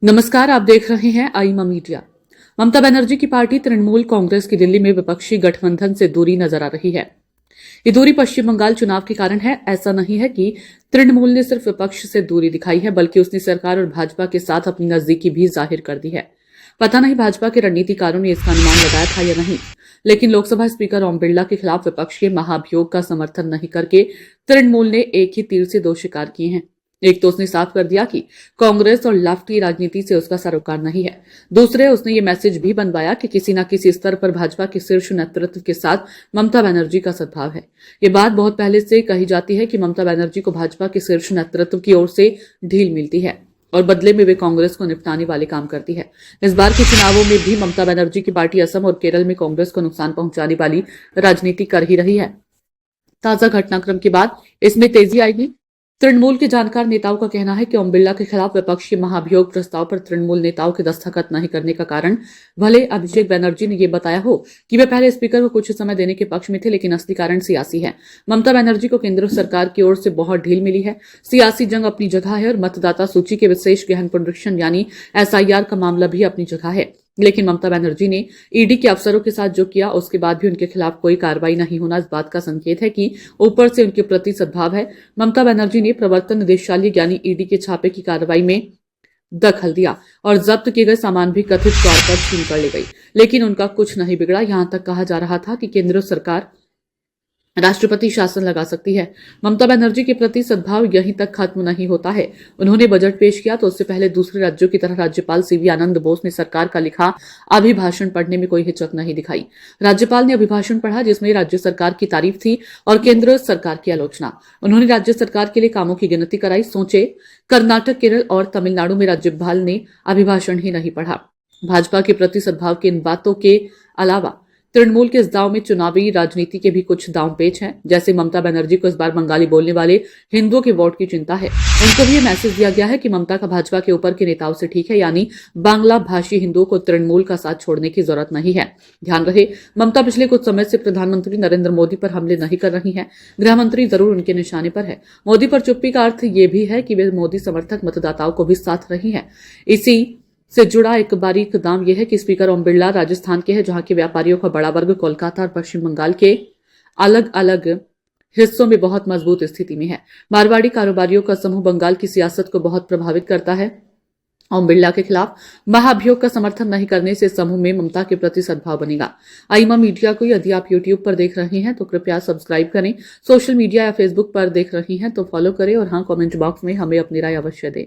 नमस्कार, आप देख रहे हैं आईमा मीडिया। ममता बनर्जी की पार्टी तृणमूल कांग्रेस की दिल्ली में विपक्षी गठबंधन से दूरी नजर आ रही है। ये दूरी पश्चिम बंगाल चुनाव के कारण है। ऐसा नहीं है कि तृणमूल ने सिर्फ विपक्ष से दूरी दिखाई है, बल्कि उसने सरकार और भाजपा के साथ अपनी नजदीकी भी जाहिर कर दी है। पता नहीं भाजपा के रणनीतिकारों ने इसका अनुमान लगाया था या नहीं, लेकिन लोकसभा स्पीकर ओम बिरला के खिलाफ विपक्ष के महाभियोग का समर्थन नहीं करके तृणमूल ने एक ही तीर से दो शिकार किए हैं। एक तो उसने साफ कर दिया कि कांग्रेस और लेफ्ट की राजनीति से उसका सरोकार नहीं है। दूसरे, उसने ये मैसेज भी बनवाया कि किसी न किसी स्तर पर भाजपा के शीर्ष नेतृत्व के साथ ममता बनर्जी का सद्भाव है। ये बात बहुत पहले से कही जाती है कि ममता बनर्जी को भाजपा के शीर्ष नेतृत्व की ओर से ढील मिलती है और बदले में वे कांग्रेस को निपटाने वाले काम करती है। इस बार के चुनावों में भी ममता बनर्जी की पार्टी असम और केरल में कांग्रेस को नुकसान पहुंचाने वाली राजनीति कर ही रही है। ताजा घटनाक्रम के बाद इसमें तेजी आएगी। तृणमूल के जानकार नेताओं का कहना है कि ओम बिरला के खिलाफ विपक्ष के महाभियोग प्रस्ताव पर तृणमूल नेताओं के दस्तखत नहीं करने का कारण भले अभिषेक बनर्जी ने यह बताया हो कि वे पहले स्पीकर को कुछ समय देने के पक्ष में थे, लेकिन असली कारण सियासी है। ममता बनर्जी को केंद्र सरकार की ओर से बहुत ढील मिली है। सियासी जंग अपनी जगह है और मतदाता सूची के विशेष गहन पुनरीक्षण यानी एसआईआर का मामला भी अपनी जगह है। लेकिन ममता बनर्जी ने ईडी के अफसरों के साथ जो किया, उसके बाद भी उनके खिलाफ कोई कार्रवाई नहीं होना इस बात का संकेत है कि ऊपर से उनके प्रति सद्भाव है। ममता बनर्जी ने प्रवर्तन निदेशालय यानी ईडी के छापे की कार्रवाई में दखल दिया और जब्त किए गए सामान भी कथित तौर पर छीन कर ले गई, लेकिन उनका कुछ नहीं बिगड़ा। यहां तक कहा जा रहा था कि केंद्र सरकार राष्ट्रपति शासन लगा सकती है। ममता बनर्जी के प्रति सद्भाव यहीं तक खत्म नहीं होता है। उन्होंने बजट पेश किया तो उससे पहले दूसरे राज्यों की तरह राज्यपाल सीवी आनंद बोस ने सरकार का लिखा अभिभाषण पढ़ने में कोई हिचक नहीं दिखाई। राज्यपाल ने अभिभाषण पढ़ा जिसमें राज्य सरकार की तारीफ थी और केंद्र सरकार की आलोचना। उन्होंने राज्य सरकार के लिए कामों की गिनती कराई। सोचे, कर्नाटक, केरल और तमिलनाडु में राज्यपाल ने अभिभाषण ही नहीं पढ़ा। भाजपा के प्रति सद्भाव की इन बातों के अलावा तृणमूल के इस दांव में चुनावी राजनीति के भी कुछ दांव पेच हैं। जैसे ममता बनर्जी को इस बार बंगाली बोलने वाले हिंदुओं के वोट की चिंता है। उनको भी ये मैसेज दिया गया है कि ममता का भाजपा के ऊपर के नेताओं से ठीक है, यानी बांग्ला भाषी हिंदुओं को तृणमूल का साथ छोड़ने की जरूरत नहीं है। ध्यान रहे, ममता पिछले कुछ समय से प्रधानमंत्री नरेंद्र मोदी पर हमले नहीं कर रही है। गृह मंत्री जरूर उनके निशाने पर है। मोदी पर चुप्पी का अर्थ ये भी है कि वे मोदी समर्थक मतदाताओं को भी साथ रही है। इसी से जुड़ा एक बारीक दाम यह है कि स्पीकर ओम बिरला राजस्थान के हैं, जहां के व्यापारियों का बड़ा वर्ग कोलकाता और पश्चिम बंगाल के अलग अलग हिस्सों में बहुत मजबूत स्थिति में है। मारवाड़ी कारोबारियों का समूह बंगाल की सियासत को बहुत प्रभावित करता है। ओम बिरला के खिलाफ महाभियोग का समर्थन नहीं करने से समूह में ममता के प्रति सद्भाव बनेगा। आईमा मीडिया को यदि आप यूट्यूब पर देख रहे हैं तो कृपया सब्सक्राइब करें। सोशल मीडिया या फेसबुक पर देख रही हैं तो फॉलो करें और हाँ, कमेंट बॉक्स में हमें अपनी राय अवश्य दें।